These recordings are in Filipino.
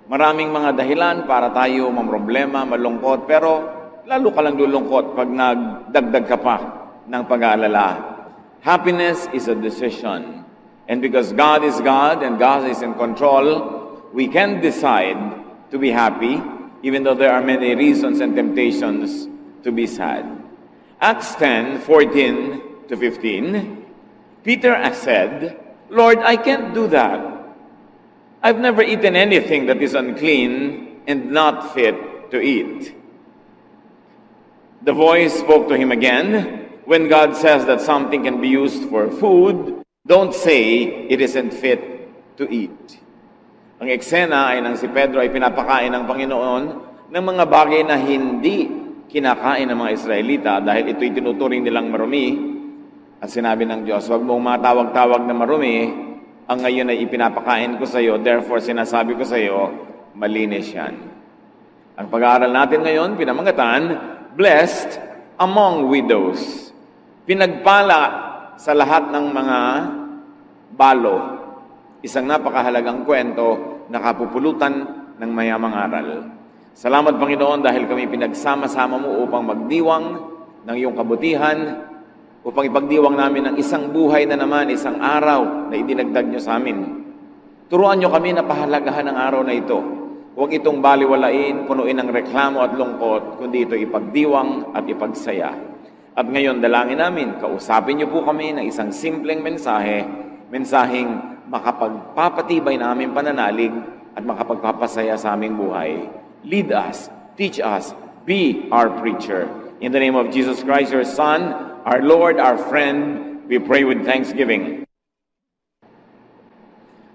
Maraming mga dahilan para tayo mamroblema, malungkot, pero lalo ka lang lulungkot pag nagdagdag ka pa ng pag-aalala. Happiness is a decision. And because God is God and God is in control, we can decide to be happy, even though there are many reasons and temptations to be sad. Acts 10:14-15, Peter said, "Lord, I can't do that. I've never eaten anything that is unclean and not fit to eat." The voice spoke to him again, "When God says that something can be used for food, don't say it isn't fit to eat." Ang eksena ay nang si Pedro ay pinapakain ng Panginoon ng mga bagay na hindi kinakain ng mga Israelita dahil ito'y tinuturing nilang marumi. At sinabi ng Diyos, "Huwag mong matawag-tawag na marumi, ang ngayon ay ipinapakain ko sa iyo, therefore sinasabi ko sa iyo, malinis yan." Ang pag-aaral natin ngayon, pinamangatan, blessed among widows. Pinagpala sa lahat ng mga balo. Isang napakahalagang kwento na kapupulutan ng mayamang aral. Salamat, Panginoon, dahil kami pinagsama-sama mo upang magdiwang ng iyong kabutihan, upang ipagdiwang namin ang isang buhay na naman, isang araw na idinagdag nyo sa amin. Turuan nyo kami na pahalagahan ang araw na ito. Huwag itong baliwalain, punuin ng reklamo at lungkot, kundi ito ipagdiwang at ipagsaya. At ngayon, dalangin namin, kausapin nyo po kami ng isang simpleng mensaheng makapagpapatibay na aming pananalig at makapagpapasaya sa aming buhay. Lead us, teach us, be our preacher. In the name of Jesus Christ, your Son, our Lord, our friend, we pray with thanksgiving.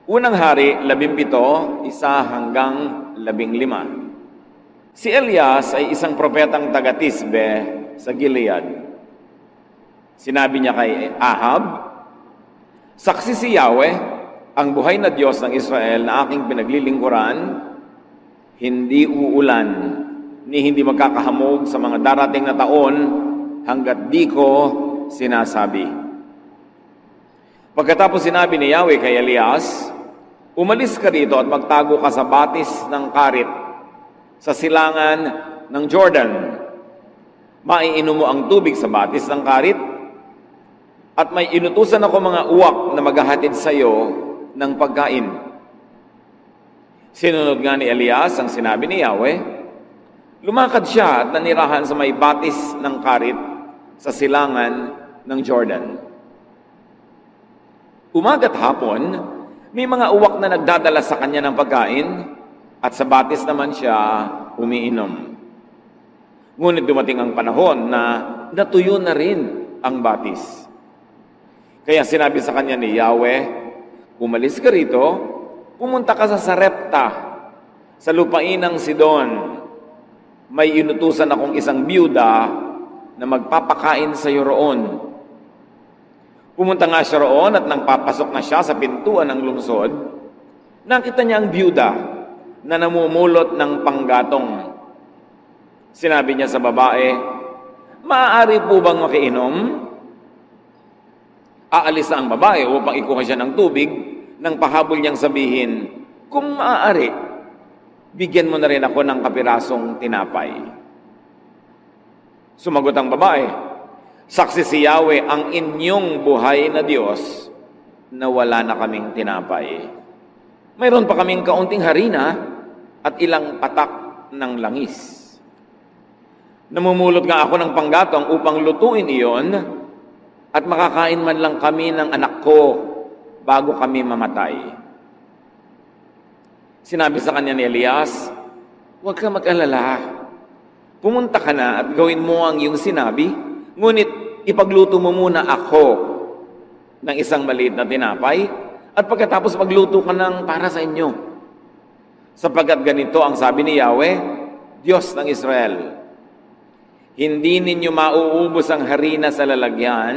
Unang Hari, 17, 1-15. Si Elias ay isang propetang taga-Tisbe sa Gilead. Sinabi niya kay Ahab, "Saksi si Yahweh, ang buhay na Diyos ng Israel na aking pinaglilingkuran, hindi uulan, ni hindi magkakahamog sa mga darating na taon hanggat di ko sinasabi." Pagkatapos sinabi ni Yahweh kay Elias, "Umalis ka rito at magtago ka sa batis ng Karit, sa silangan ng Jordan. Maiinom mo ang tubig sa batis ng Karit, at may inutusan ako mga uwak na maghahatid sa iyo ng pagkain." Sinunod nga ni Elias ang sinabi ni Yahweh. Lumakad siya at nanirahan sa may batis ng Karit sa silangan ng Jordan. Umaga't hapon, may mga uwak na nagdadala sa kanya ng pagkain at sa batis naman siya umiinom. Ngunit dumating ang panahon na natuyo na rin ang batis. Kaya sinabi sa kanya ni Yahweh, "Umalis ka rito, pumunta ka sa Sarepta, sa lupain ng Sidon. May inutusan akong isang biyuda na magpapakain sa iyo roon." Pumunta nga siya roon at nang papasok na siya sa pintuan ng lungsod, nakita niya ang biyuda na namumulot ng panggatong. Sinabi niya sa babae, "Maaari po bang makiinom?" Aalis na ang babae upang ikuha siya ng tubig nang pahabol niyang sabihin, "Kung maaari, bigyan mo na rin ako ng kapirasong tinapay." Sumagot ang babae, "Saksi si Yahweh ang inyong buhay na Diyos na wala na kaming tinapay. Mayroon pa kaming kaunting harina at ilang patak ng langis. Namumulot nga ako ng panggatong upang lutuin iyon at makakain man lang kami ng anak ko bago kami mamatay." Sinabi sa kanya ni Elias, "Huwag ka mag-alala. Pumunta ka na at gawin mo ang iyong sinabi, ngunit ipagluto mo muna ako ng isang maliit na tinapay at pagkatapos magluto ka ng para sa inyo. Sapagkat ganito ang sabi ni Yahweh, Diyos ng Israel, hindi ninyo mauubos ang harina sa lalagyan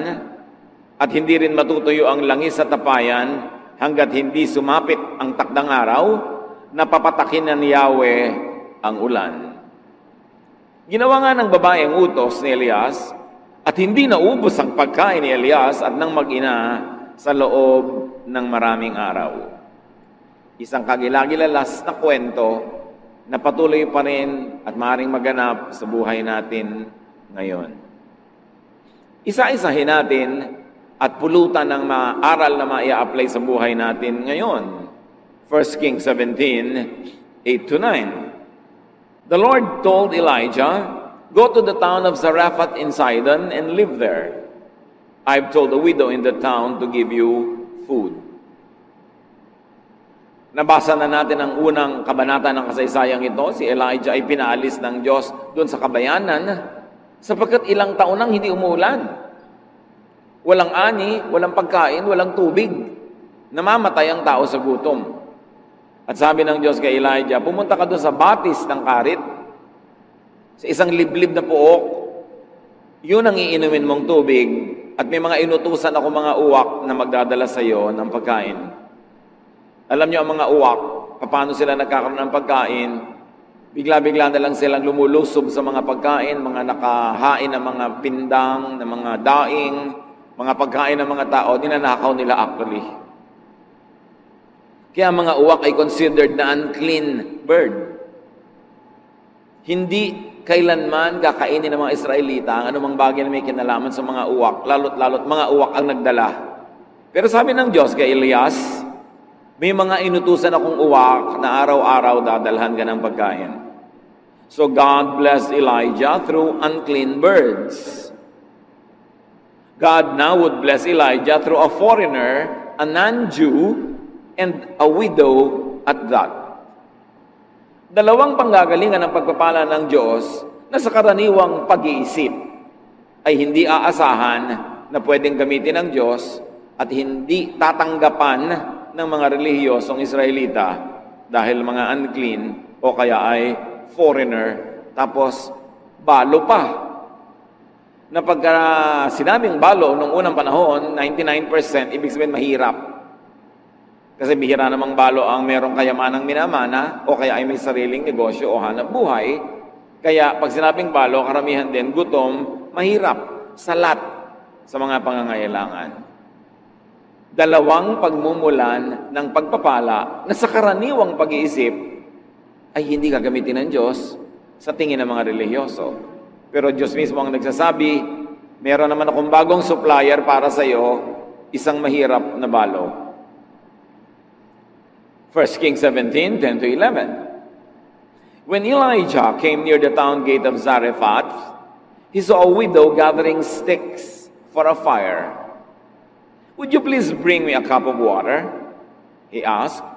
at hindi rin matutuyo ang langis sa tapayan hanggat hindi sumapit ang takdang araw na papatakin na ni Yahweh ang ulan." Ginawa nga ng babae ang utos ni Elias at hindi naubos ang pagkain ni Elias at ng mag-ina sa loob ng maraming araw. Isang kagilagilalas na kwento na patuloy pa rin at maaaring maganap sa buhay natin ngayon. Isa-isahin natin at pulutan ng mga aral na maia-apply sa buhay natin ngayon. 1 Kings 17, 8-9. The Lord told Elijah, "Go to the town of Zarephath in Sidon and live there. I've told the widow in the town to give you food." Nabasa na natin ang unang kabanata ng kasaysayang ito. Si Elijah ay pinaalis ng Diyos doon sa kabayanan sapagkat ilang taon nang hindi umuulan. Walang ani, walang pagkain, walang tubig. Namamatay ang tao sa gutom. At sabi ng Diyos kay Elijah, pumunta ka doon sa batis ng karit, sa isang liblib na puok, yun ang iinumin mong tubig, at may mga inutusan ako mga uwak na magdadala sa iyo ng pagkain. Alam niyo ang mga uwak, paano sila nagkakaroon ng pagkain? Bigla-bigla na lang silang lumulusob sa mga pagkain, mga nakahain ng mga pindang, ng mga daing, mga pagkain ng mga tao, ninanakaw nila actually. Kaya mga uwak ay considered na unclean bird. Hindi kailanman kakainin ng mga Israelita ang anumang bagay na may kinalaman sa mga uwak, lalo't mga uwak ang nagdala. Pero sabi ng Diyos kay Elias, may mga inutusan akong uwak na araw-araw dadalhan ka ng pagkain. So God blessed Elijah through unclean birds. God now would bless Elijah through a foreigner, a non-Jew, and a widow at that. Dalawang panggagalingan ng pagpapala ng Diyos na sa karaniwang pag-iisip ay hindi aasahan na pwedeng gamitin ng Diyos at hindi tatanggapan ng mga relihiyosong Israelita dahil mga unclean o kaya ay foreigner, tapos balo pa. Na pagka sinabing balo nung unang panahon, 99%, ibig sabihin mahirap. Kasi bihira namang balo ang merong kayamanang minamana o kaya ay may sariling negosyo o hanap buhay. Kaya pag sinabing balo, karamihan din gutom, mahirap, salat sa mga pangangailangan. Dalawang pagmumulan ng pagpapala na sa karaniwang pag-iisip ay hindi gagamitin ng Diyos sa tingin ng mga relihiyoso. Pero Diyos mismo ang nagsasabi, meron naman akong bagong supplier para sa iyo, isang mahirap na balo. 1 Kings 17, 10-11. When Elijah came near the town gate of Zarephath, he saw a widow gathering sticks for a fire. "Would you please bring me a cup of water?" he asked.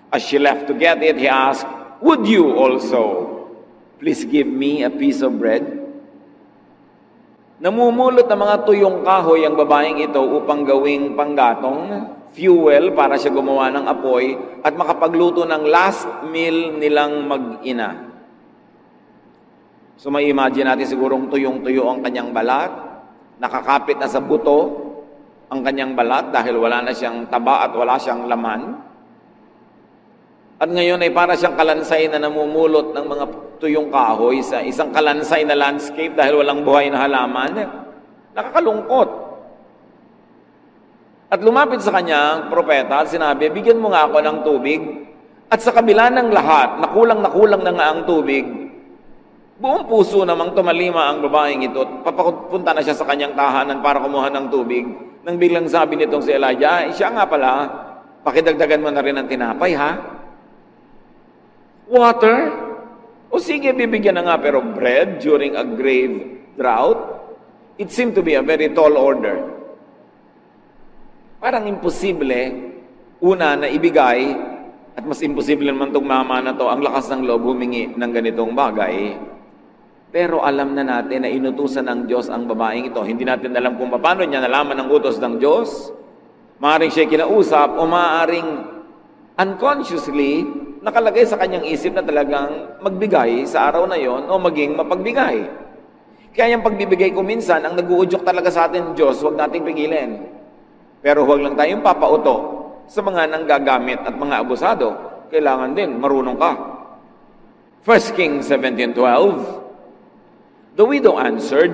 As she left to get it, he asked, "Would you also please give me a piece of bread?" Namumulot ng mga tuyong kahoy ang babaeng ito upang gawing panggatong, fuel para siya gumawa ng apoy at makapagluto ng last meal nilang mag-ina. So may imagine natin sigurong tuyong-tuyo ang kanyang balat, nakakapit na sa buto ang kanyang balat dahil wala na siyang taba at wala siyang laman. At ngayon ay para siyang kalansay na namumulot ng mga tuyong kahoy sa isang kalansay na landscape dahil walang buhay na halaman. Nakakalungkot. At lumapit sa kanya ang propeta at sinabi, "Bigyan mo nga ako ng tubig." At sa kabila ng lahat, nakulang na nga ang tubig, buong puso namang tumalima ang babaeng ito. Papapunta na siya sa kanyang tahanan para kumuha ng tubig. Nang biglang sabi nitong si Elijah, siya nga pala, pakidagdagan mo na rin ng tinapay, ha? Water? O sige, bibigyan na nga, pero bread during a grave drought? It seemed to be a very tall order. Parang imposible, una na ibigay, at mas imposible naman itong mama na to, ang lakas ng loob humingi ng ganitong bagay. Pero alam na natin na inutusan ng Diyos ang babaeng ito. Hindi natin alam kung paano niya nalaman ang utos ng Diyos. Maaaring siya kinausap o maaaring unconsciously nakalagay sa kanyang isip na talagang magbigay sa araw na yon o maging mapagbigay. Kaya yung pagbibigay ko minsan, ang nag-uudyok talaga sa atin Diyos, huwag nating pigilin. Pero huwag lang tayong papauto sa mga nanggagamit at mga abusado. Kailangan din, marunong ka. 1 Kings 17:12. The widow answered,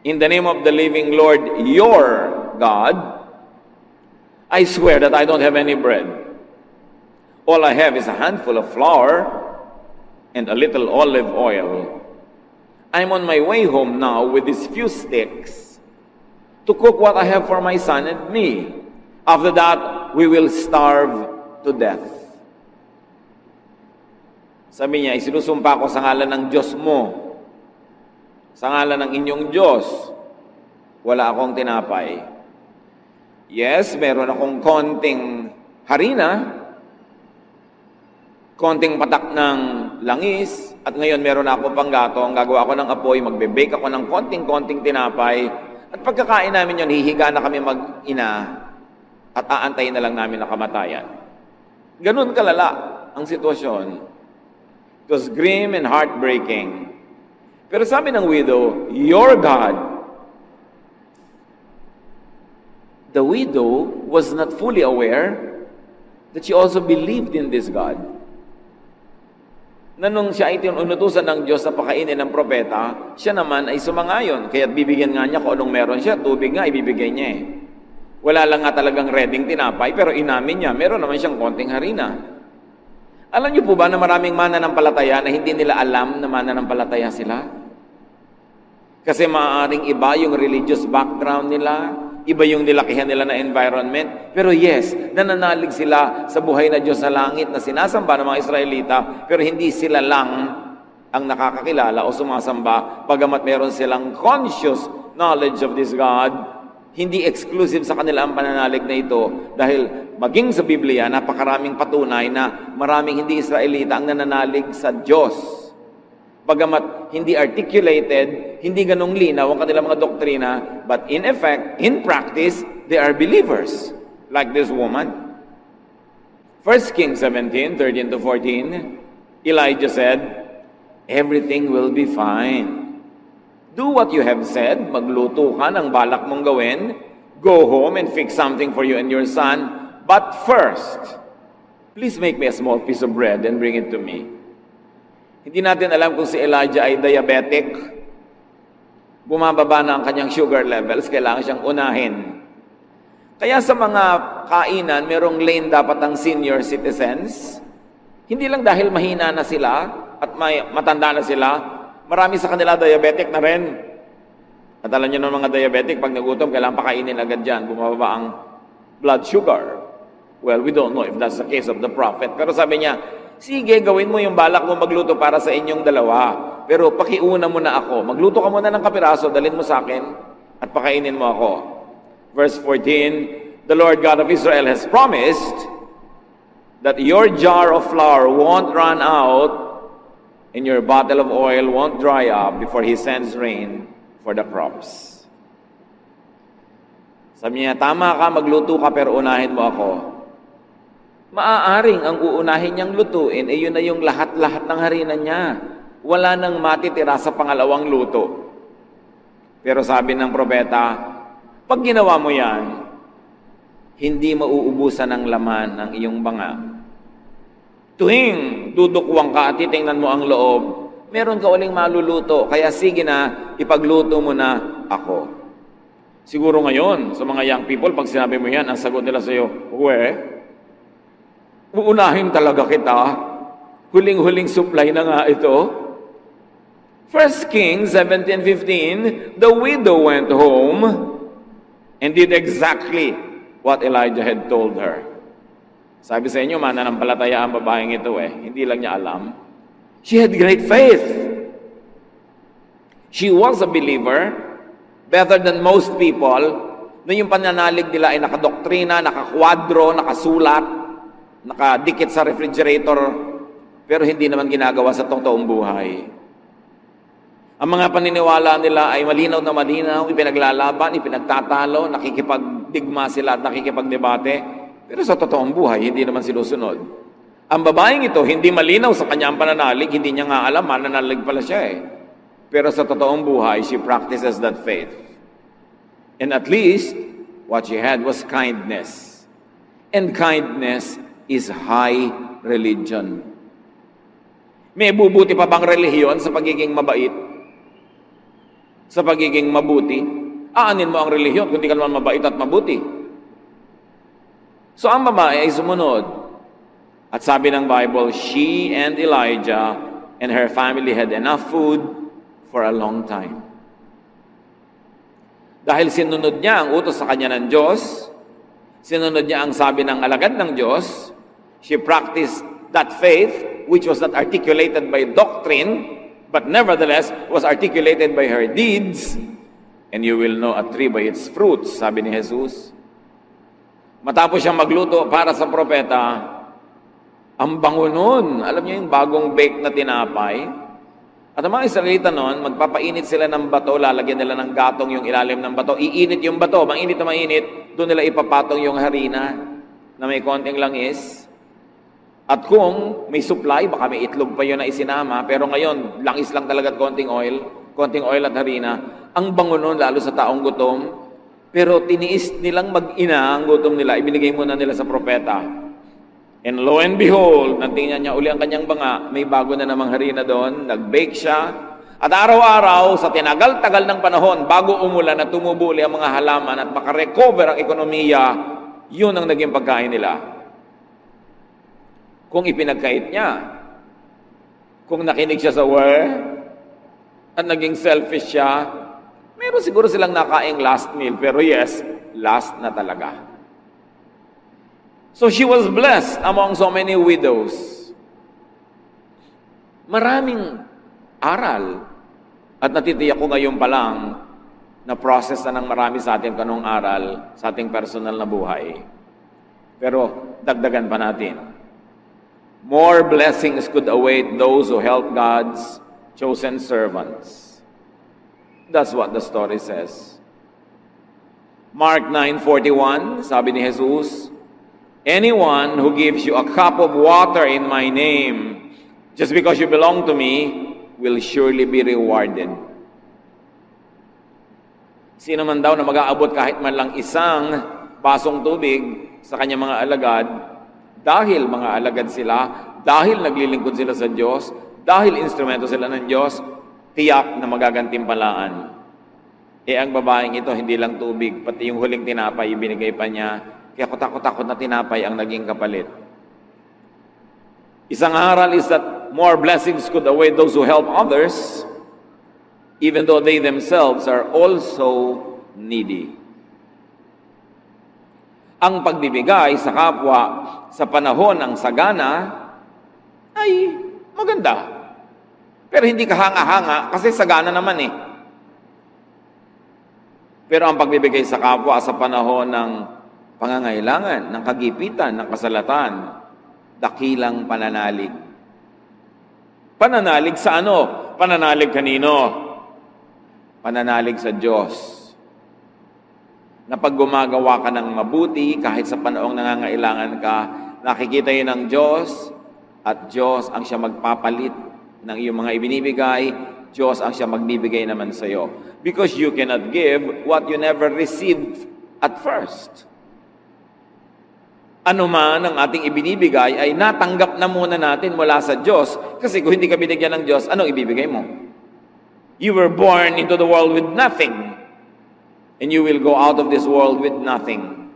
"In the name of the living Lord, your God, I swear that I don't have any bread. All I have is a handful of flour and a little olive oil. I'm on my way home now with these few sticks to cook what I have for my son and me. After that, we will starve to death. Sabi niya, isinusumpa ko sa ngalan ng Diyos mo, sa ngalan ng inyong Diyos, wala akong tinapay. Yes, meron akong konting harina, konting patak ng langis, at ngayon meron ako pang gatong, gagawa ko ng apoy, magbe-bake ako ng konting-konting tinapay, at pagkakain namin yun, hihiga na kami mag-ina, at aantayin na lang namin na kamatayan. Ganun kalala ang sitwasyon. It was grim and heartbreaking. Pero sabi ng widow, your God. The widow was not fully aware that she also believed in this God. Na nung siya ay tinutusan ng Diyos na pakainin ng propeta, siya naman ay sumangayon. Kaya't bibigyan nga niya kung anong meron siya. Tubig nga, ibibigay niya eh. Wala lang nga talagang reading tinapay, pero inamin niya, meron naman siyang konting harina. Alam niyo po ba na maraming mananampalataya na hindi nila alam na mananampalataya sila? Kasi maaaring iba yung religious background nila, iba yung nilakihan nila na environment. Pero yes, nananalig sila sa buhay na Diyos sa langit na sinasamba ng mga Israelita, pero hindi sila lang ang nakakakilala o sumasamba, bagamat meron silang conscious knowledge of this God. Hindi exclusive sa kanila ang pananalig na ito dahil maging sa Biblia, napakaraming patunay na maraming hindi Israelita ang nananalig sa Diyos. Bagamat hindi articulated, hindi ganong linaw ang kanilang mga doktrina, but in effect, in practice, they are believers, like this woman. 1 Kings 17, 13 to 14, Elijah said, everything will be fine. Do what you have said, magluto ka ng balak mong gawin, go home and fix something for you and your son, but first, please make me a small piece of bread and bring it to me. Hindi natin alam kung si Elijah ay diabetic, bumababa na ang kanyang sugar levels, kailangan siyang unahin. Kaya sa mga kainan, merong lane dapat ang senior citizens, hindi lang dahil mahina na sila at matanda na sila, marami sa kanila diabetic na rin. At alam nyo ng mga diabetic, pag nagutom, kailangan pakainin agad dyan. Bumababa ang blood sugar. Well, we don't know if that's the case of the prophet. Pero sabi niya, sige, gawin mo yung balak mo magluto para sa inyong dalawa. Pero pakiuna mo na ako. Magluto ka muna ng kapiraso, dalhin mo sa akin, at pakainin mo ako. Verse 14, the Lord God of Israel has promised that your jar of flour won't run out and your bottle of oil won't dry up before He sends rain for the crops. Sabi niya, tama ka, magluto ka, pero unahin mo ako. Maaaring ang uunahin niyang lutuin, yun na yung lahat-lahat ng harina niya. Wala nang matitira sa pangalawang luto. Pero sabi ng propeta, pag ginawa mo yan, hindi mauubusan ng laman ng iyong banga. Tuwing dudukwang ka at titingnan mo ang loob, meron ka uling maluluto. Kaya sige na, ipagluto mo na ako. Siguro ngayon, sa mga young people, pag sinabi mo yan, ang sagot nila sa iyo, uunahin talaga kita. Huling-huling supply na nga ito. 1 Kings 17:15, the widow went home and did exactly what Elijah had told her. Sabi sa inyo, mananampalataya ang babaeng ito Hindi lang niya alam. She had great faith. She was a believer, better than most people, na yung pananalig nila ay nakadoktrina, nakakwadro, nakasulat, nakadikit sa refrigerator, pero hindi naman ginagawa sa totoong buhay. Ang mga paniniwala nila ay malinaw na malinaw, ipinaglalaban, ipinagtatalo, nakikipagdigma sila at nakikipagdebate, pero sa totoong buhay, hindi naman sinusunod. Ang babaeng ito, hindi malinaw sa kanyang pananalig, hindi niya nga alam, mananalig pala siya Pero sa totoong buhay, she practices that faith. And at least, what she had was kindness. And kindness is high religion. May bubuti pa bang relihiyon sa pagiging mabait? Sa pagiging mabuti? Aanin mo ang relihiyon kung di ka naman mabait at mabuti. So ang babae ay sumunod. At sabi ng Bible, she and Elijah and her family had enough food for a long time. Dahil sinunod niya ang utos sa kanya ng Diyos, sinunod niya ang sabi ng alagad ng Diyos, she practiced that faith, which was not articulated by doctrine, but nevertheless was articulated by her deeds, and you will know a tree by its fruits, sabi ni Jesus. Matapos siyang magluto para sa propeta, ang bango nun. Alam niyo yung bagong bake na tinapay? At ang mga Israelita noon, magpapainit sila ng bato, lalagyan nila ng gatong yung ilalim ng bato, iinit yung bato, mainit na mainit, doon nila ipapatong yung harina na may konting langis. At kung may supply, baka may itlog pa yun na isinama, pero ngayon, langis lang talaga at konting oil at harina, ang bango nun, lalo sa taong gutom, pero tiniis nilang mag-ina ang gutom nila, ibinigay muna nila sa propeta. And lo and behold, natingnan niya uli ang kanyang banga, may bago na namang harina doon, nag-bake siya, at araw-araw, sa tinagal-tagal ng panahon, bago umulan at tumubo uli ang mga halaman at makarecover ang ekonomiya, yun ang naging pagkain nila. Kung ipinagkait niya, kung nakinig siya sa word, at naging selfish siya, meron siguro silang nakaing last meal, pero yes, last na talaga. So she was blessed among so many widows. Maraming aral. At natitiyak ko ngayon pa lang na process na ng marami sa atin kanong aral sa ating personal na buhay. Pero dagdagan pa natin. More blessings could await those who help God's chosen servants. That's what the story says. Mark 9:41, sabi ni Jesus, anyone who gives you a cup of water in my name, just because you belong to me, will surely be rewarded. Sino man daw na mag-aabot kahit man lang isang basong tubig sa kanyang mga alagad, dahil mga alagad sila, dahil naglilingkod sila sa Diyos, dahil instrumento sila ng Diyos, tiyak na magagantimpalaan. Ang babaeng ito, hindi lang tubig, pati yung huling tinapay, ibinigay pa niya. Kaya takot-takot na tinapay ang naging kapalit. Isang aral is that more blessings could await those who help others, even though they themselves are also needy. Ang pagbibigay sa kapwa sa panahon ng sagana ay maganda. Pero hindi ka hanga-hanga kasi sagana naman eh. Pero ang pagbibigay sa kapwa sa panahon ng pangangailangan, ng kagipitan, ng kasalatan, dakilang pananalig. Pananalig sa ano? Pananalig kanino? Pananalig sa Diyos. Na pag gumagawa ka ng mabuti, kahit sa panahong nangangailangan ka, nakikita yun ng Diyos, at Diyos ang siya magpapalit ng iyong mga ibinibigay, Diyos ang siya magbibigay naman sa iyo. Because you cannot give what you never received at first. Ano man ang ating ibinibigay ay natanggap na muna natin mula sa Diyos. Kasi kung hindi ka binigyan ng Diyos, anong ibibigay mo? You were born into the world with nothing. And you will go out of this world with nothing.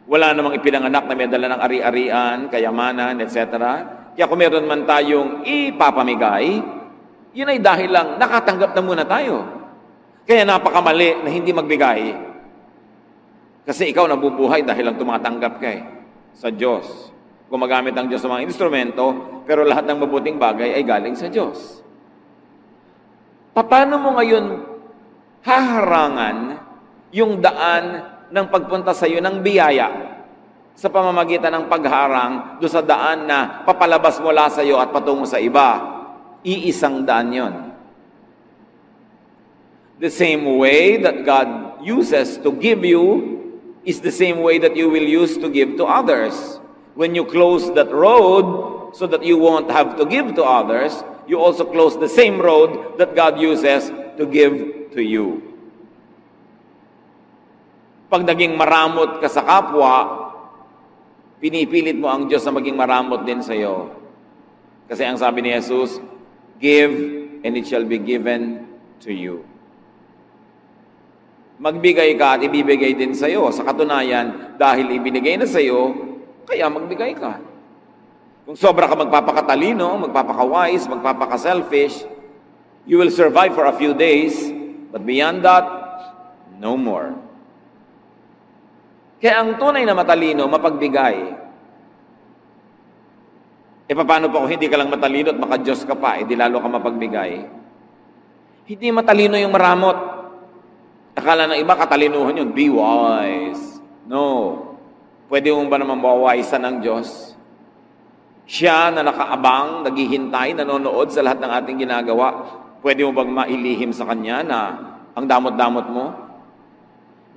Wala namang ipinanganak na may dala ng ari-arian, kayamanan, etc. Kaya kung meron man tayong ipapamigay, yun ay dahil lang nakatanggap na muna tayo. Kaya napakamali na hindi magbigay. Kasi ikaw nabubuhay dahil lang tumatanggap ka sa Diyos. Gumagamit ang Diyos sa mga instrumento, pero lahat ng mabuting bagay ay galing sa Diyos. Paano mo ngayon haharangan yung daan ng pagpunta sa iyo ng biyaya sa pamamagitan ng pagharang doon sa daan na papalabas mula sa iyo at patungo sa iba? Iisang daan yon. The same way that God uses to give you is the same way that you will use to give to others. When you close that road so that you won't have to give to others, you also close the same road that God uses to give to you. Pag naging maramot ka sa kapwa, pinipilit mo ang Diyos na maging maramot din sa iyo. Kasi ang sabi ni Jesus, give and it shall be given to you. Magbigay ka at ibibigay din sa iyo. Sa katunayan, dahil ibinigay na sa iyo, kaya magbigay ka. Kung sobra ka magpapakatalino, magpapaka-wise, magpapaka-selfish, you will survive for a few days, but beyond that, no more. Kaya ang tunay na matalino, mapagbigay. E paano pa kung hindi ka lang matalino at maka-Diyos ka pa, di lalo ka mapagbigay? Hindi matalino yung maramot. Akala ng iba, katalinuhan yun, be wise. No. Pwede mo ba naman mawawisan ng Diyos? Siya na nakaabang, naghihintay, nanonood sa lahat ng ating ginagawa. Pwede mo bang mailihim sa Kanya na ang damot-damot mo?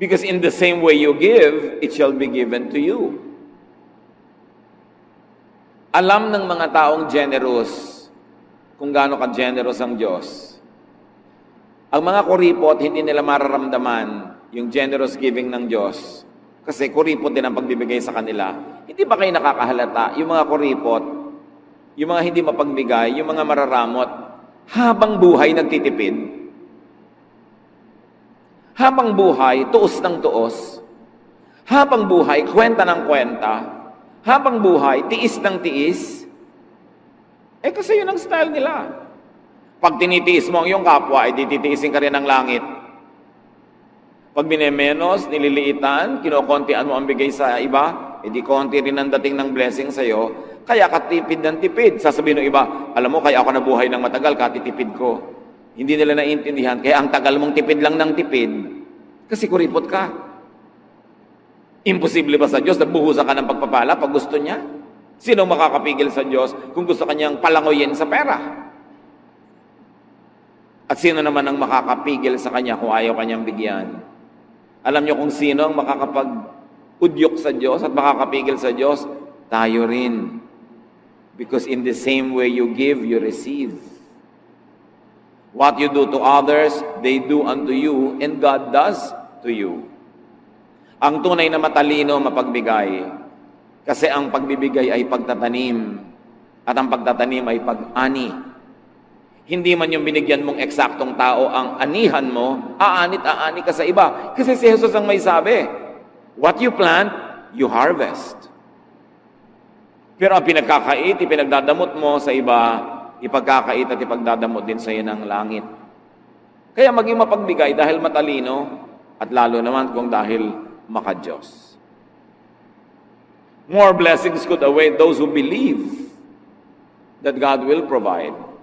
Because in the same way you give, it shall be given to you. Alam ng mga taong generous kung gaano ka-generous ang Diyos. Ang mga kuripot, hindi nila mararamdaman yung generous giving ng Diyos. Kasi kuripot din ang pagbibigay sa kanila. Hindi ba kayo nakakahalata? Yung mga kuripot, yung mga hindi mapagbigay, yung mga mararamot, habang buhay nagtitipid. Habang buhay, tuos ng tuos. Habang buhay, kwenta ng kwenta. Habang buhay, tiis ng tiis. Kasi yun ang style nila. Pag tinitiis mo ang iyong kapwa, titiisin ka rin ng langit. Pag binemenos, nililiitan, kinokontian mo ang bigay sa iba, di konti rin ang dating ng blessing sa'yo, kaya katipid ng tipid. Sasabihin ng iba, alam mo, kaya ako nabuhay ng matagal, katitipid ko. Hindi nila naiintindihan, kaya ang tagal mong tipid lang ng tipid, kasi kuripot ka. Imposible ba sa Diyos na buhusan ka ng pagpapala pag gusto niya? Sino makakapigil sa Diyos kung gusto kanyang palangoyin sa pera? At sino naman ang makakapigil sa Kanya kung ayaw Kanyang bigyan? Alam niyo kung sino ang makakapag-udyok sa Diyos at makakapigil sa Diyos? Tayo rin. Because in the same way you give, you receive. What you do to others, they do unto you, and God does to you. Ang tunay na matalino, mapagbigay. Kasi ang pagbibigay ay pagtatanim. At ang pagtatanim ay pag-ani. Hindi man yung binigyan mong eksaktong tao ang anihan mo, aanit-aani ka sa iba. Kasi si Jesus ang may sabi, what you plant, you harvest. Pero ang pinagkakait, ipinagdadamot mo sa iba, ipagkakait at ipagdadamot din sa iyo ng langit. Kaya maging mapagbigay dahil matalino, at lalo naman kung dahil maka-Diyos. More blessings could await those who believe that God will provide.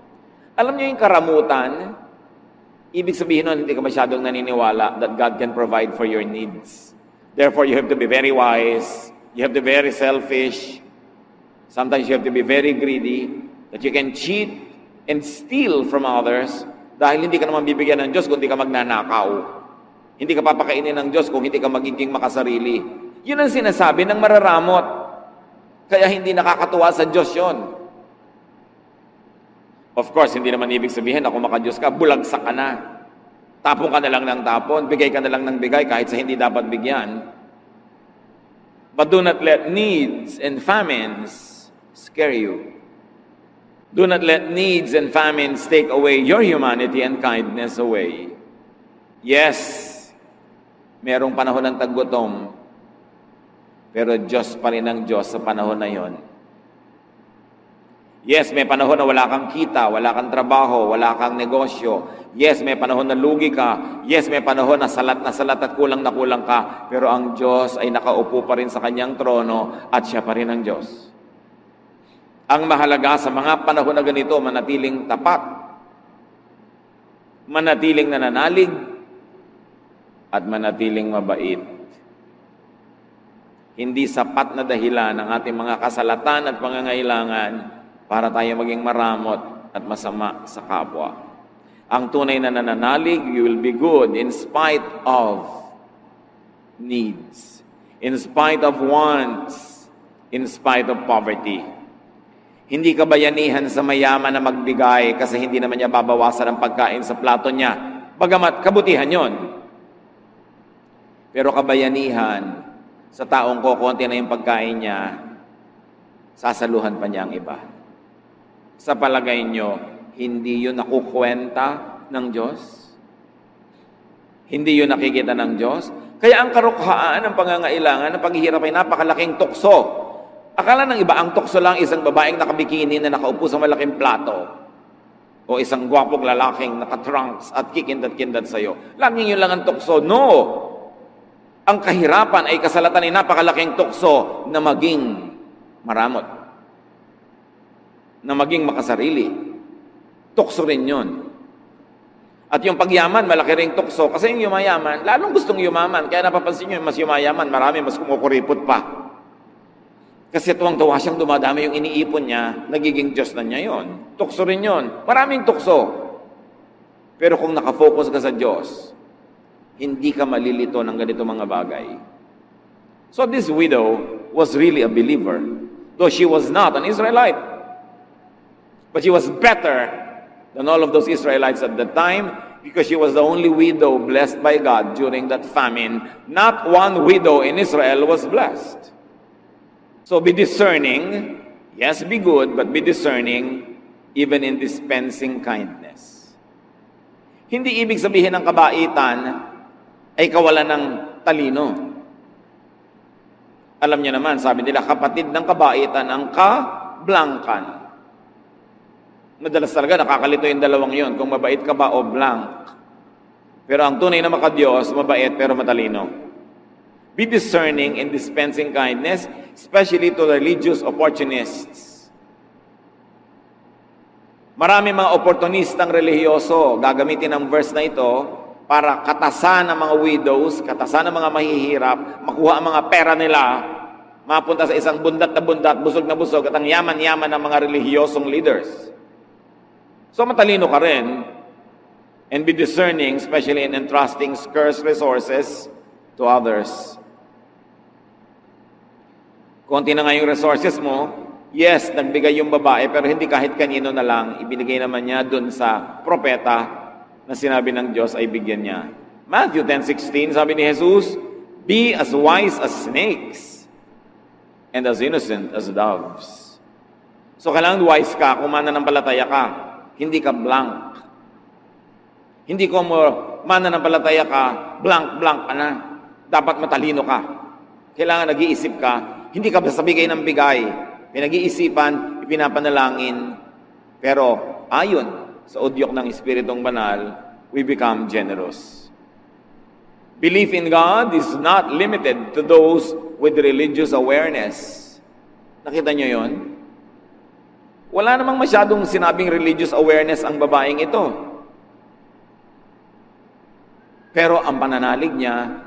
Alam niyo yung karamutan, ibig sabihin nun, hindi ka masyadong naniniwala that God can provide for your needs. Therefore, you have to be very wise, you have to be very selfish, sometimes you have to be very greedy, that you can cheat and steal from others dahil hindi ka naman bibigyan ng Diyos kung hindi ka magnanakaw. Hindi ka papakainin ng Diyos kung hindi ka magiging makasarili. Yun ang sinasabi ng mararamot. Kaya hindi nakakatuwa sa Diyos yun. Of course, hindi naman ibig sabihin na kung maka-Diyos ka, bulagsak ka na. Tapon ka na lang ng tapon, bigay ka na lang ng bigay kahit sa hindi dapat bigyan. But do not let needs and famines scare you. Do not let needs and famines take away your humanity and kindness away. Yes, merong panahon ng taggutom, pero Diyos pa rin ang Diyos sa panahon na yon. Yes, may panahon na wala kang kita, wala kang trabaho, wala kang negosyo. Yes, may panahon na lugi ka. Yes, may panahon na salat at kulang na kulang ka. Pero ang Diyos ay nakaupo pa rin sa kanyang trono at siya pa rin ang Diyos. Ang mahalaga sa mga panahon na ganito, manatiling tapat, manatiling nananalig, at manatiling mabait. Hindi sapat na dahilan ng ating mga kasalatan at pangangailangan para tayo maging maramot at masama sa kapwa. Ang tunay na nananalig, you will be good in spite of needs, in spite of wants, in spite of poverty. Hindi ka bayanihan sa mayaman na magbigay kasi hindi naman niya babawasan ang pagkain sa plato niya. Bagamat kabutihan yon. Pero kabayanihan, sa taong kokonti na yung pagkain niya, sasaluhan pa niya ang iba. Sa palagay nyo, hindi yun nakukwenta ng Diyos? Hindi yun nakikita ng Diyos? Kaya ang karukhaan ng pangangailangan ng paghihirap ay napakalaking tukso. Akala ng iba, ang tukso lang isang babaeng nakabikini na nakaupo sa malaking plato o isang gwapong lalaking nakatrunks at kikindat-kindat sa'yo. Laging yun lang ang tukso. No! Ang kahirapan ay kasalatan ay napakalaking tukso na maging maramot, na maging makasarili. Tukso rin yun. At yung pagyaman, malaki ring tukso. Kasi yung yumayaman, lalong gustong yumaman. Kaya napapansin nyo, mas yumayaman, marami, mas kumukuripot pa. Kasi tuwang-tuwa siyang dumadami yung iniipon niya, nagiging Diyos na niya yon. Tukso rin yon. Maraming tukso. Pero kung nakafocus ka sa Diyos, hindi ka malilito ng ganito mga bagay. So this widow was really a believer, though she was not an Israelite. But she was better than all of those Israelites at the time because she was the only widow blessed by God during that famine. Not one widow in Israel was blessed. So be discerning. Yes, be good, but be discerning even in dispensing kindness. Hindi ibig sabihin ng kabaitan ay kawalan ng talino. Alam niyo naman, sabi nila, kapatid ng kabaitan ang kablangkan. Madalas talaga nakakalito yung dalawang yon, kung mabait ka ba o blank. Pero ang tunay na makadiyos, mabait pero matalino. Be discerning in dispensing kindness, especially to religious opportunists. Marami mga oportunistang relihiyoso, gagamitin ang verse na ito para katasan ang mga widows, katasan ang mga mahihirap, makuha ang mga pera nila, mapunta sa isang bundat na bundat, busog na busog, at ang yaman-yaman ng mga relihiyosong leaders. So matalino ka rin, and be discerning, especially in entrusting scarce resources to others. Konti na nga yung resources mo, yes, nagbigay yung babae, pero hindi kahit kanino na lang, ibinigay naman niya dun sa propeta na sinabi ng Diyos ay bigyan niya. Matthew 10:16, sabi ni Jesus, be as wise as snakes and as innocent as doves. So kailangan wise ka kung mananampalataya ka, hindi ka blank. Hindi ko mo mananampalataya ka, blank ka na. Dapat matalino ka. Kailangan nag-iisip ka. Hindi ka basta bigay ng bigay. Pinag-iisipan, ipinapanalangin. Pero ayon sa udyok ng Espiritong Banal, we become generous. Belief in God is not limited to those with religious awareness. Nakita nyo yon? Wala namang masyadong sinabing religious awareness ang babaeng ito. Pero ang pananalig niya,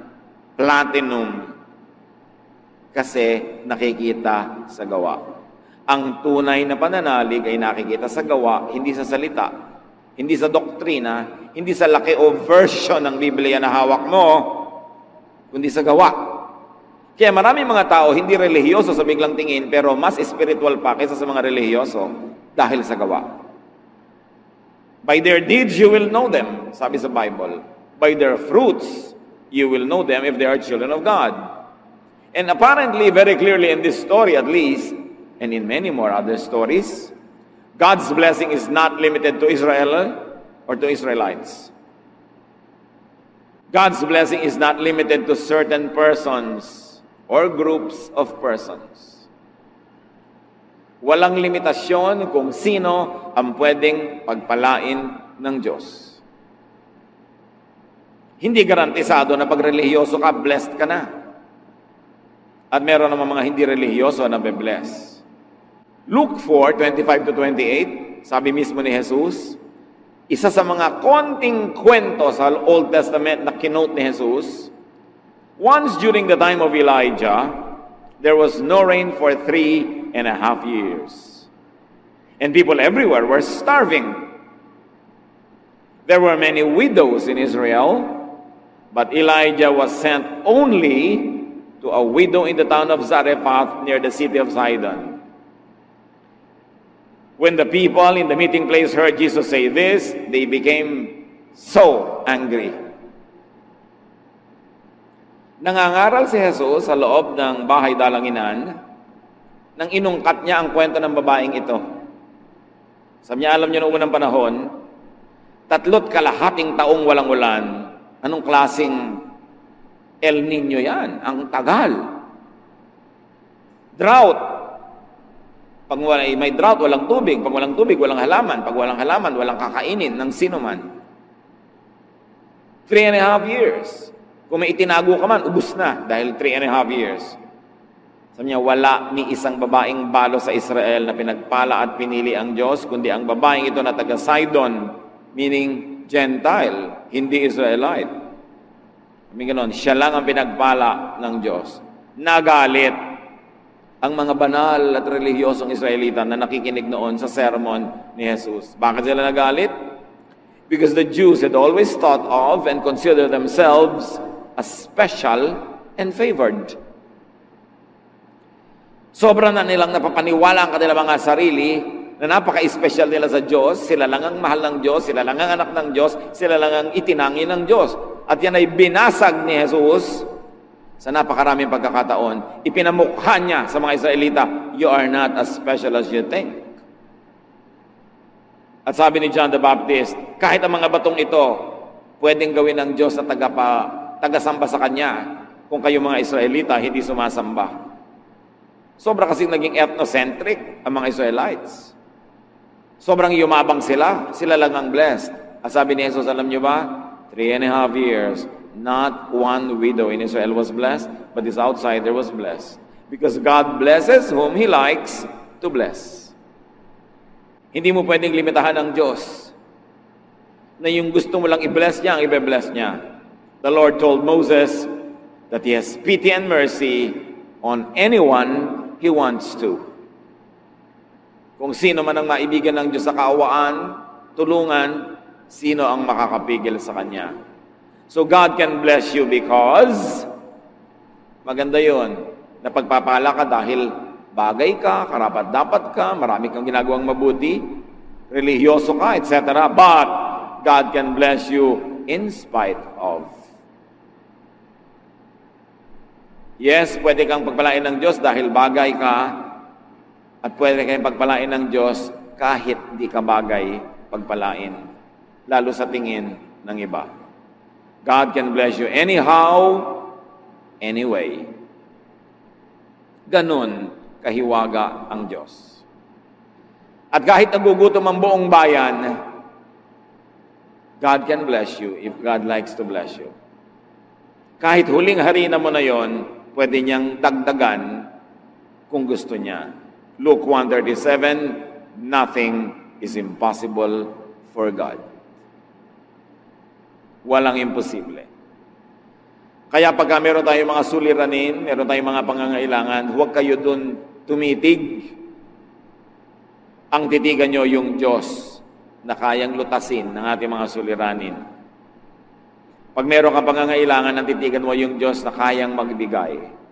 platinum. Kasi nakikita sa gawa. Ang tunay na pananalig ay nakikita sa gawa, hindi sa salita, hindi sa doktrina, hindi sa laki o version ng Biblia na hawak mo, kundi sa gawa. Kaya maraming mga tao hindi relihiyoso sa biglang tingin, pero mas spiritual pa kaysa sa mga relihiyoso dahil sa gawa. By their deeds you will know them, sabi sa Bible. By their fruits you will know them if they are children of God. And apparently, very clearly in this story at least, and in many more other stories, God's blessing is not limited to Israel or to Israelites. God's blessing is not limited to certain persons or groups of persons. Walang limitasyon kung sino ang pwedeng pagpalain ng Diyos. Hindi garantisado na pag relihiyoso ka, blessed ka na. At meron naman mga hindi relihiyoso na be-bless. Luke 4:25-28, sabi mismo ni Jesus, isa sa mga konting kwento sa Old Testament na kinote ni Jesus, once during the time of Elijah, there was no rain for 3.5 years. And people everywhere were starving. There were many widows in Israel, but Elijah was sent only to a widow in the town of Zarephath near the city of Sidon. When the people in the meeting place heard Jesus say this, they became so angry. Nangangaral si Jesus sa loob ng bahay dalanginan nang inungkat niya ang kwento ng babaeng ito. Sabi niya, alam niyo noong unang panahon, 3.5 taong walang ulan. Anong klaseng El Nino yan? Ang tagal. Drought. Pag may drought, walang tubig. Pag walang tubig, walang halaman. Pag walang halaman, walang kakainin ng sino man. 3.5 years. Kung may itinago ka man, ubus na dahil 3.5 years. Sabi niya, wala ni isang babaeng balo sa Israel na pinagpala at pinili ang Diyos, kundi ang babaeng ito na taga Sidon, meaning Gentile, hindi Israelite. Sabi ganon, siya lang ang pinagpala ng Diyos. Nagalit ang mga banal at relihiyosong Israelita na nakikinig noon sa sermon ni Jesus. Bakit sila nagalit? Because the Jews had always thought of and considered themselves as special and favored. Sobra na nilang napapaniwala ang kanilang mga sarili na napaka-special nila sa Diyos. Sila lang ang mahal ng Diyos, sila lang ang anak ng Diyos, sila lang ang itinangi ng Diyos. At yan ay binasag ni Jesus sa napakaraming pagkakataon. Ipinamukha niya sa mga Israelita, you are not as special as you think. At sabi ni John the Baptist, kahit ang mga batong ito, pwedeng gawin ng Diyos na tagasamba sa Kanya kung kayo mga Israelita hindi sumasamba. Sobra kasing naging ethnocentric ang mga Israelites. Sobrang yumabang sila. Sila lang ang blessed. At sabi ni Jesus, alam niyo ba? 3.5 years, not one widow in Israel was blessed, but this outsider was blessed. Because God blesses whom He likes to bless. Hindi mo pwedeng limitahan ng Diyos na yung gusto mo lang i-bless niya, ang i-bless niya. The Lord told Moses that He has pity and mercy on anyone He wants to. Kung sino man ang maibigan ng Diyos sa kaawaan, tulungan, sino ang makakapigil sa Kanya. So God can bless you because, maganda yun, napagpapala ka dahil bagay ka, karapat-dapat ka, marami kang ginagawang mabuti, religyoso ka, etc. But God can bless you in spite of. Yes, pwede kang pagpalain ng Diyos dahil bagay ka, at pwede kang pagpalain ng Diyos kahit di ka bagay pagpalain, lalo sa tingin ng iba. God can bless you anyhow, anyway. Ganun kahiwaga ang Diyos. At kahit nagugutom ang buong bayan, God can bless you if God likes to bless you. Kahit huling harina mo na yon, pwede niyang dagdagan kung gusto niya. Luke 1:37, nothing is impossible for God. Walang imposible. Kaya pagka meron tayong mga suliranin, meron tayong mga pangangailangan, huwag kayo dun tumitig. Ang titigan nyo yung Diyos na kayang lutasin ng ating mga suliranin. Pag meron kang pangangailangan, ang titigan mo yung Diyos na kayang magbigay.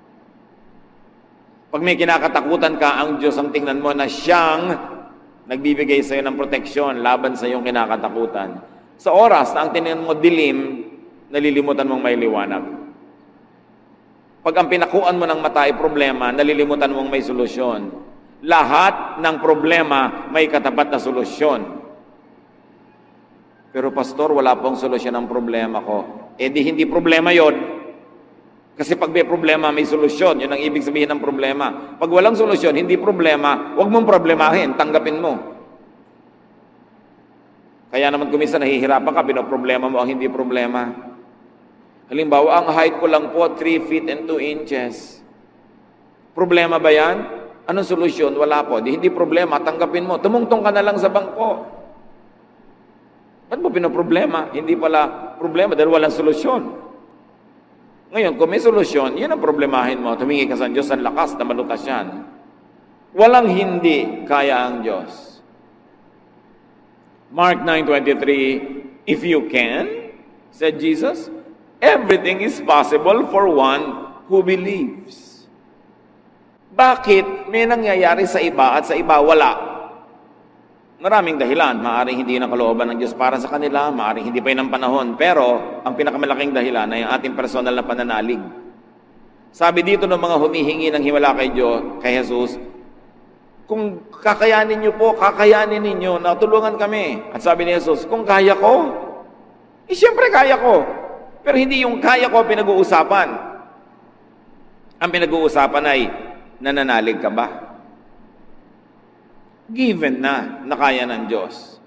Pag may kinakatakutan ka, ang Diyos ang tingnan mo na siyang nagbibigay sa iyo ng proteksyon laban sa iyong kinakatakutan. Sa oras na ang tingnan mo dilim, nalilimutan mong may liwanag. Pag ang pinakuan mo ng mata ay problema, nalilimutan mong may solusyon. Lahat ng problema may katapat na solusyon. Pero pastor, wala pong solusyon ang problema ko. Eh di hindi problema yon. Kasi pag may problema, may solusyon. Yun ang ibig sabihin ng problema. Pag walang solusyon, hindi problema, huwag mong problemahin, tanggapin mo. Kaya naman kung minsan nahihirapan ka, pinoproblema mo ang hindi problema. Halimbawa, ang height ko lang po, 3 feet and 2 inches. Problema ba yan? Anong solusyon? Wala po. Di hindi problema, tanggapin mo. Tumungtong ka na lang sa bangko. Ba't mo pinoproblema? Hindi pala problema dahil walang solusyon. Ngayon, kung may solusyon, yun ang problemahin mo. Tumingi ka sa Diyos ang lakas na malutas yan. Walang hindi kaya ang Diyos. Mark 9:23, if you can, said Jesus, everything is possible for one who believes. Bakit may nangyayari sa iba at sa iba wala? Maraming dahilan. Maaring hindi na kalooban ng Diyos para sa kanila, maaring hindi pa yun ang panahon. Pero, ang pinakamalaking dahilan ay ang ating personal na pananalig. Sabi dito ng mga humihingi ng himala kay Diyos, kay Jesus, kung kakayanin niyo po, kakayanin ninyo, natulungan kami. At sabi ni Jesus, kung kaya ko, siyempre kaya ko. Pero hindi yung kaya ko pinag-uusapan. Ang pinag-uusapan ay, nananalig ka ba? given na kaya ng Diyos.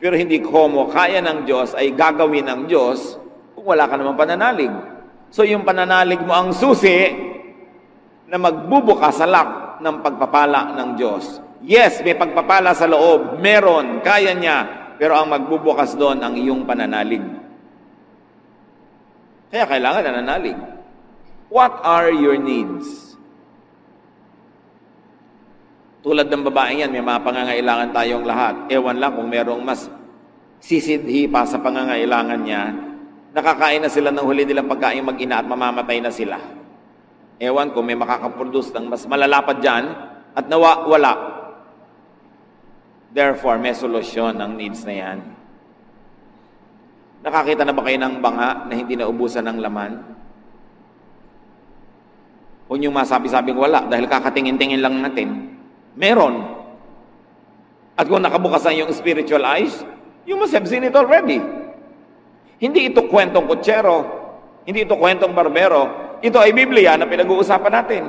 Pero hindi komo kaya ng Diyos ay gagawin ng Diyos kung wala ka namang pananalig. So yung pananalig mo ang susi na magbubukas sa lock ng pagpapala ng Diyos. Yes, may pagpapala sa loob. Meron, kaya niya. Pero ang magbubukas doon ang iyong pananalig. Kaya kailangan nananalig. What are your needs? Tulad ng babaeng yan, may mga pangangailangan tayong lahat. Ewan lang kung merong mas sisidhi pa sa pangangailangan niya, nakakain na sila ng huli nilang pagkain mag-ina at mamamatay na sila. Ewan kung may makakaproduce ng mas malalapad dyan at wala. Therefore, may solusyon ang needs na yan. Nakakita na ba kayo ng banga na hindi naubusan ng laman? Kung yung masabi-sabing wala dahil kakatingin-tingin lang natin, meron. At kung nakabukasan yung spiritual eyes, you must have seen it already. Hindi ito kwentong kutsero, hindi ito kwentong barbero, ito ay Biblia na pinag-uusapan natin.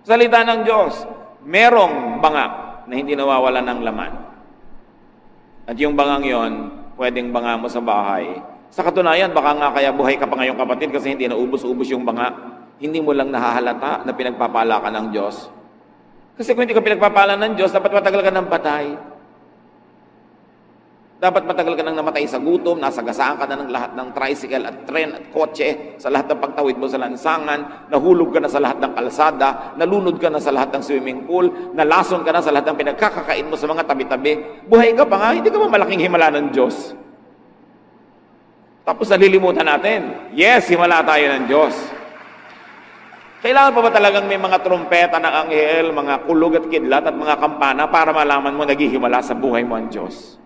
Salita ng Diyos, merong banga na hindi nawawala ng laman. At yung bangang yon, pwedeng banga mo sa bahay. Sa katunayan, baka nga kaya buhay ka pa ngayon kapatid kasi hindi naubos-ubos yung banga. Hindi mo lang nahahalata na pinagpapala ka ng Diyos. Kasi kung hindi ka pinagpapala ng Diyos, dapat matagal ka ng patay. Dapat matagal ka nang namatay sa gutom, nasagasaan ka na ng lahat ng tricycle at tren at kotse, sa lahat ng pagtawid mo sa lansangan, nahulog ka na sa lahat ng kalsada, nalunod ka na sa lahat ng swimming pool, nalason ka na sa lahat ng pinagkakakain mo sa mga tabi-tabi. Buhay ka pa nga, hindi ka ba malaking himala ng Diyos? Tapos nalilimutan natin, yes, himala tayo ng Diyos. Kailangan pa ba talagang may mga trumpeta ng anghel, mga kulog at kidlat at mga kampana para malaman mo naghihimala sa buhay mo ang Diyos?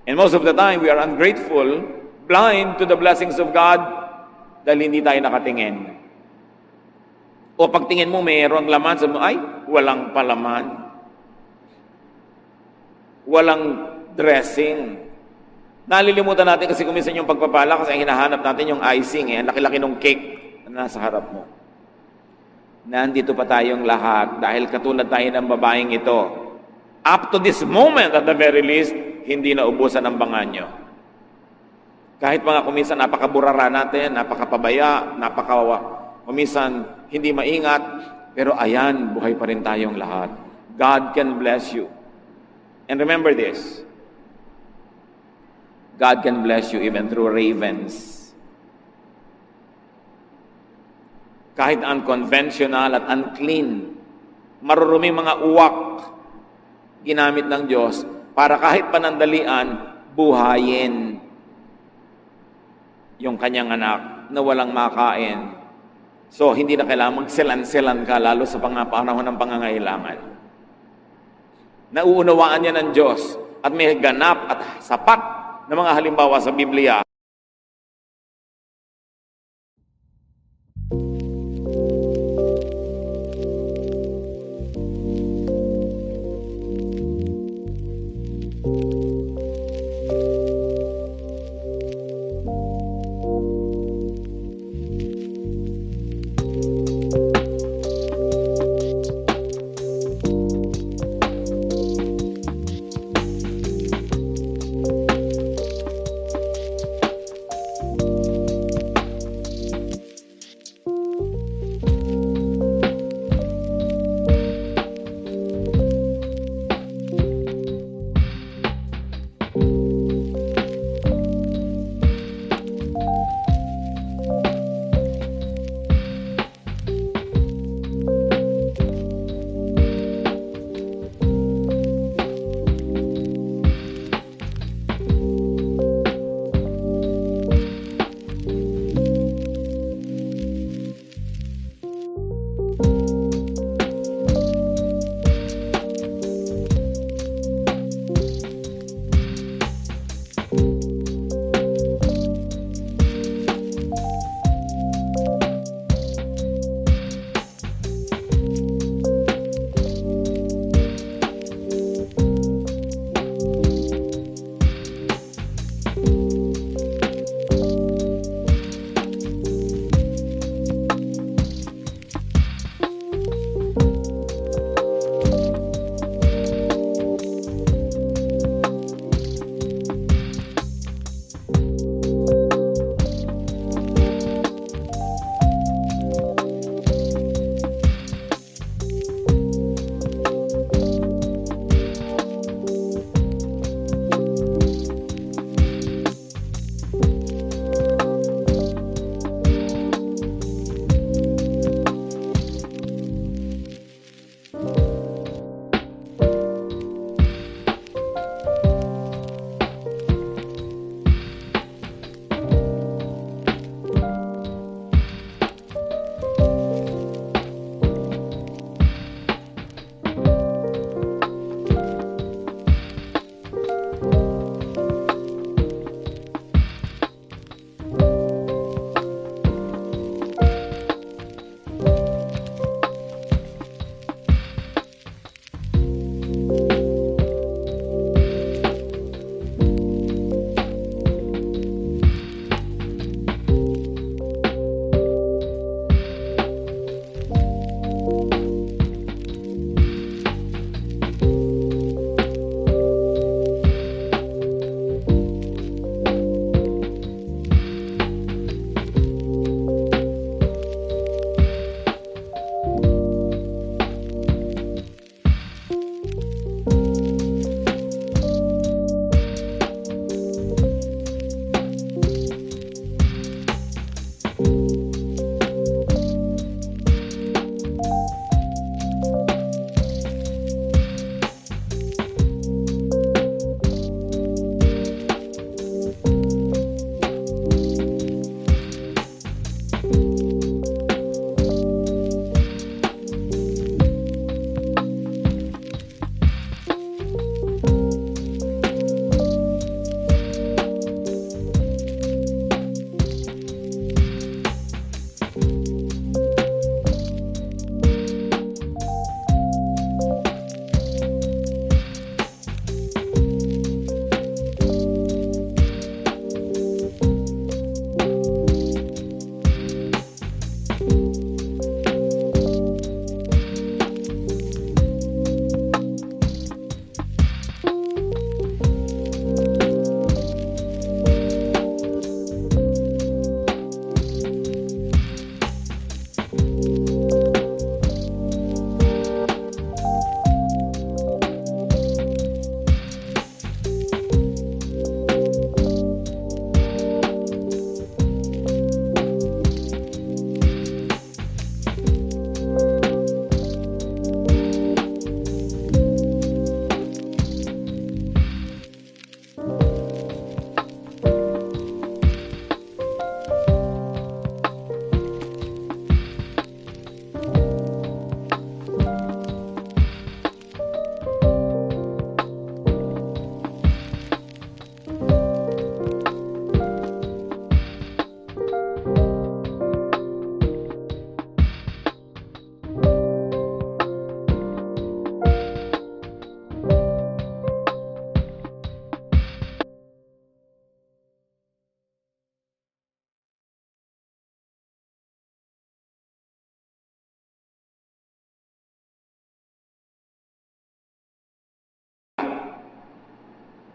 And most of the time, we are ungrateful, blind to the blessings of God dahil hindi tayo nakatingin. O pagtingin mo, mayroong laman, sabi mo, ay, walang palaman. Walang dressing. Nalilimutan natin kasi kuminsan yung pagpapala kasi ang hinahanap natin yung icing, ang laki-laki ng cake na nasa harap mo. Nandito pa tayong lahat dahil katulad tayo ng babaeng ito. Up to this moment, at the very least, hindi na ubusan ang banga nyo. Kahit mga kuminsan napakaburara natin, napakapabaya, kuminsan hindi maingat, pero ayan, buhay pa rin tayong lahat. God can bless you. And remember this, God can bless you even through ravens. Kahit unconventional at unclean, maruruming mga uwak, ginamit ng Diyos para kahit panandalian, buhayin yung kanyang anak na walang makain. So, hindi na kailangan magselan-selan ka, lalo sa panahon ng pangangailangan. Nauunawaan niya ng Diyos at may ganap at sapat na mga halimbawa sa Biblia.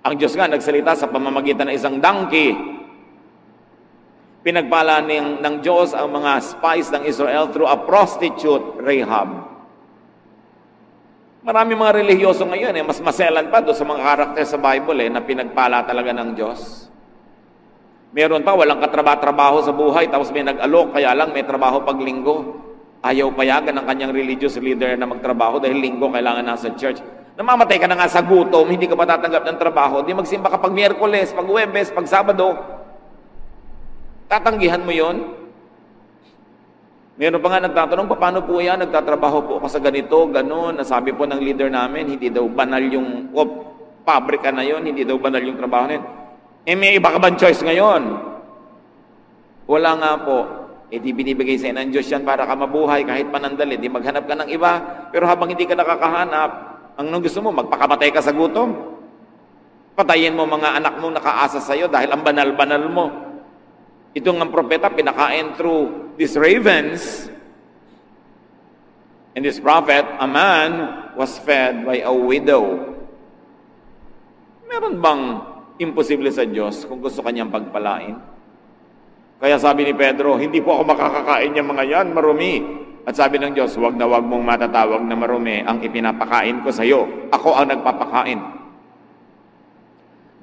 Ang Diyos nga nagsalita sa pamamagitan ng isang donkey. Pinagpala ng Diyos ang mga spies ng Israel through a prostitute, Rahab. Marami mga relihiyoso ngayon, mas maselan pa doon sa mga karakter sa Bible na pinagpala talaga ng Diyos. Meron pa, walang katrabaho sa buhay, tapos may nag-alok, kaya lang may trabaho pag linggo. Ayaw payagan ng kanyang religious leader na magtrabaho dahil linggo kailangan nasa church. Namamatay ka na nga sa gutom, hindi ka pa tatanggap ng trabaho, di magsimba ka pag Miyerkules, pag Huwebes, pag Sabado. Tatanggihan mo yon. Meron pa nga nagtatanong, paano po yan? Nagtatrabaho po ako sa ganito, ganun. Nasabi po ng leader namin, hindi daw banal yung pabrika na yon, hindi daw banal yung trabaho na yun. May iba ka bang choice ngayon? Wala nga po. Di binibigay sa'yo ng Diyos yan para ka mabuhay kahit panandali. Di maghanap ka ng iba. Pero habang hindi ka nakakahanap, ang gusto mo, magpakamatay ka sa gutom. Patayin mo mga anak mo nakaasa sa'yo dahil ang banal-banal mo. Itong ang propeta, pinakain through these ravens. And this prophet, a man, was fed by a widow. Meron bang imposible sa Diyos kung gusto kanyang pagpalain? Kaya sabi ni Pedro, hindi po ako makakakain yung mga yan, marumi. At sabi ng Diyos, wag na wag mong matatawag na marumi ang ipinapakain ko sa iyo. Ako ang nagpapakain.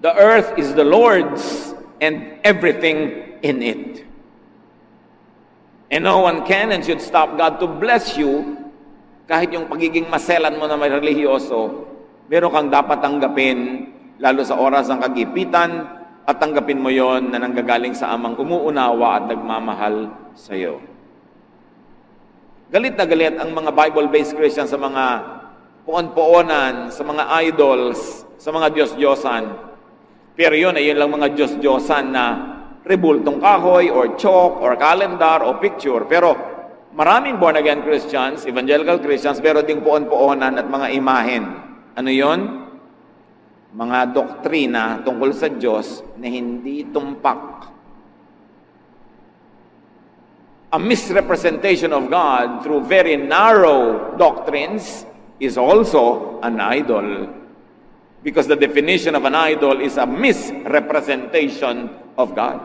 The earth is the Lord's and everything in it. And no one can and should stop God to bless you kahit yung pagiging maselan mo na may relihiyoso, meron kang dapat tanggapin lalo sa oras ng kagipitan at tanggapin mo yon na nanggagaling sa amang umuunawa at nagmamahal sa iyo. Galit na galit ang mga Bible-based Christians sa mga puon-puonan, sa mga idols, sa mga Diyos-Diyosan. Pero yun ay yun lang mga Diyos-Diyosan na rebultong kahoy or chalk or calendar o picture. Pero maraming born-again Christians, evangelical Christians, pero ding puon-puonan at mga imahen. Ano yun? Mga doktrina tungkol sa Diyos na hindi tumpak. A misrepresentation of God through very narrow doctrines is also an idol. Because the definition of an idol is a misrepresentation of God.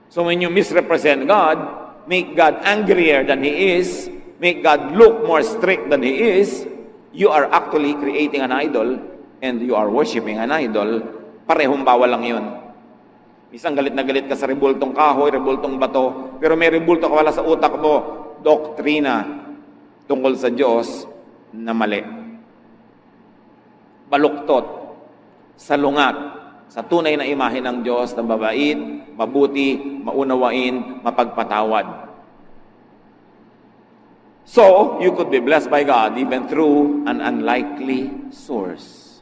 So when you misrepresent God, make God angrier than He is, make God look more strict than He is, you are actually creating an idol and you are worshiping an idol. Parehong bawal lang yun. Isang galit na galit ka sa rebultong kahoy, rebultong bato, pero may rebulto ka wala sa utak mo, doktrina tungkol sa Diyos na mali. Baluktot, salungat, sa tunay na imahe ng Diyos na babait, mabuti, maunawain, mapagpatawad. So, you could be blessed by God even through an unlikely source.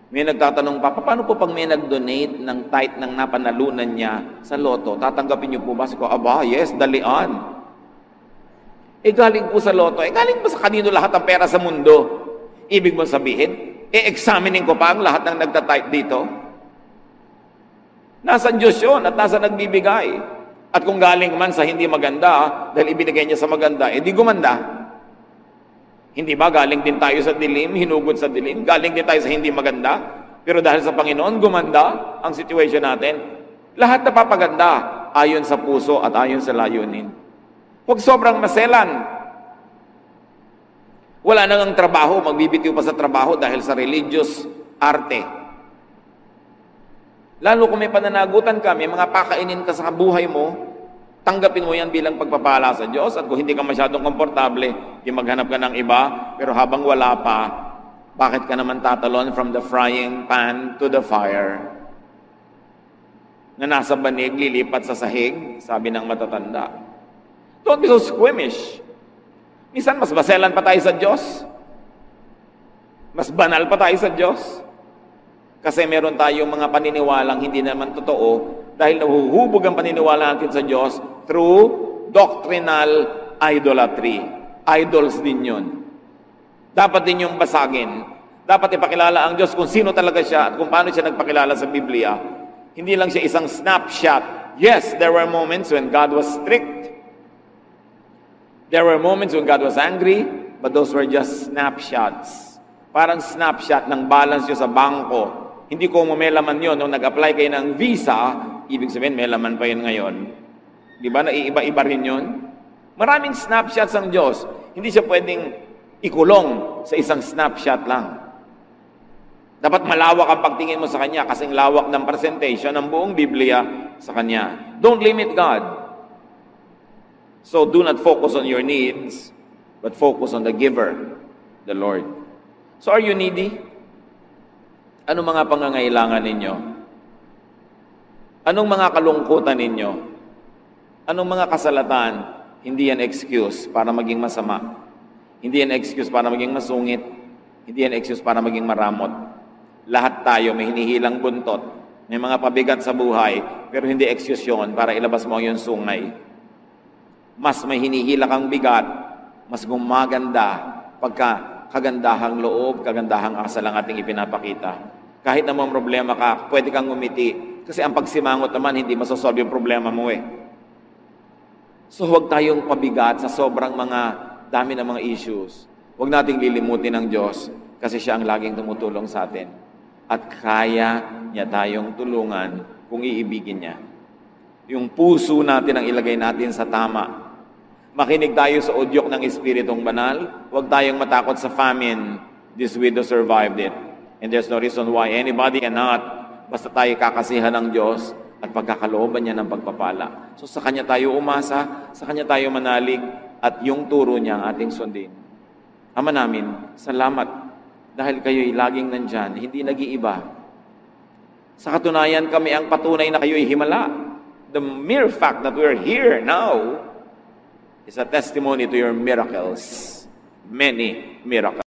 May nagtatanong pa, paano po pag may nag-donate ng tithe ng napanalunan niya sa loto, tatanggapin niyo po ba? Sabi ko, aba, yes, dalian. Galing po sa loto. Galing ba sa kanino lahat ang pera sa mundo? Ibig mo sabihin, examining ko pa ang lahat ng nagtatithe dito? Nasa Diyos yun at nasa nagbibigay. At kung galing man sa hindi maganda, dahil ibinigay niya sa maganda, di gumanda. Hindi ba galing din tayo sa dilim, hinugod sa dilim? Galing din tayo sa hindi maganda? Pero dahil sa Panginoon, gumanda ang situation natin. Lahat na papaganda ayon sa puso at ayon sa layunin. Huwag sobrang maselan. Wala nang ang trabaho, magbibitiw pa sa trabaho dahil sa religious arte. Lalo kung may pananagutan ka, may mga pakainin ka sa buhay mo, tanggapin mo yan bilang pagpapala sa Diyos. At kung hindi ka masyadong komportable, di maghanap ka ng iba. Pero habang wala pa, bakit ka naman tatalon from the frying pan to the fire? Na nasa banig, lilipat sa sahig, sabi ng matatanda. Don't be so squeamish. Minsan, mas baselan pa tayo sa Diyos. Mas banal pa tayo sa Diyos. Kasi meron tayong mga paniniwalang hindi naman totoo dahil nahuhubog ang paniniwala natin sa Diyos through doctrinal idolatry. Idols din yun. Dapat din yung basagin. Dapat ipakilala ang Diyos kung sino talaga siya at kung paano siya nagpakilala sa Biblia. Hindi lang siya isang snapshot. Yes, there were moments when God was strict. There were moments when God was angry, but those were just snapshots. Parang snapshot ng balance nyo sa bangko. Hindi ko may laman yun. Nung nag-apply kayo ng visa, ibig sabihin may laman pa yun ngayon. Di ba? Naiiba-iba rin yun. Maraming snapshots ang Diyos. Hindi siya pwedeng ikulong sa isang snapshot lang. Dapat malawak ang pagtingin mo sa Kanya kasing lawak ng presentation ng buong Biblia sa Kanya. Don't limit God. So do not focus on your needs, but focus on the giver, the Lord. So are you needy? Anong mga pangangailangan ninyo? Anong mga kalungkutan ninyo? Anong mga kasalatan? Hindi yan excuse para maging masama. Hindi yan excuse para maging masungit. Hindi yan excuse para maging maramot. Lahat tayo may hinihilang buntot. May mga pabigat sa buhay, pero hindi excuse yun para ilabas mo yung sungay. Mas may hinihila kang bigat, mas gumaganda pagka kagandahang loob, kagandahang asal ang ating ipinapakita. Kahit na may problema ka, pwede kang ngumiti. Kasi ang pagsimangot naman, hindi masosolve yung problema mo eh. So huwag tayong pabigat sa sobrang dami ng mga issues. Huwag nating lilimutin ng Diyos kasi siya ang laging tumutulong sa atin. At kaya niya tayong tulungan kung iibigin niya. Yung puso natin ang ilagay natin sa tama. Makinig tayo sa udyok ng Espiritong Banal. Huwag tayong matakot sa famine. This widow survived it. And there's no reason why anybody cannot. Basta tayo kakasihan ng Diyos at pagkakalooban niya ng pagpapala. So sa Kanya tayo umasa, sa Kanya tayo manalig, at yung turo niya ang ating sundin. Ama namin, salamat dahil kayo'y laging nandyan, hindi nag-iiba. Sa katunayan, kami ang patunay na kayo'y himala. The mere fact that we're here now is a testimony to your miracles. Many miracles.